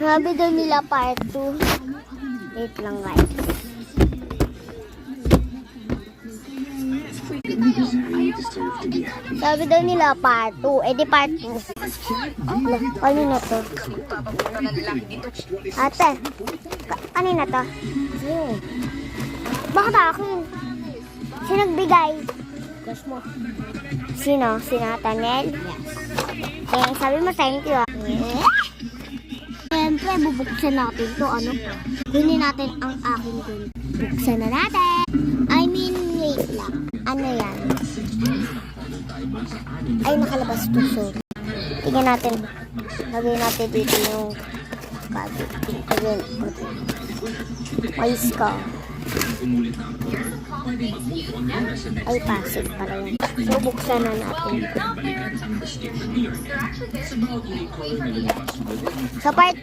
Sabi daw nila part 2. Wait lang guys. Sabi daw nila part 2. Eh di part 2. Ano na to? Ate, kanina to? Bakit akin? Sino nagbigay? Gusto mo? Sino? Si Nathaniel? Yes. Sabi mo thank you. Siyempre, bubuksan natin to. Ano? Kunin natin ang aking dun. Buksan na natin. I mean, wait lang. Ano yan? Ay, nakalabas to. So, tingnan natin. Lagay natin dito yung cabbage. Again. Mais ka. Ay, pasig pala yan. So, buksan na natin. Sa part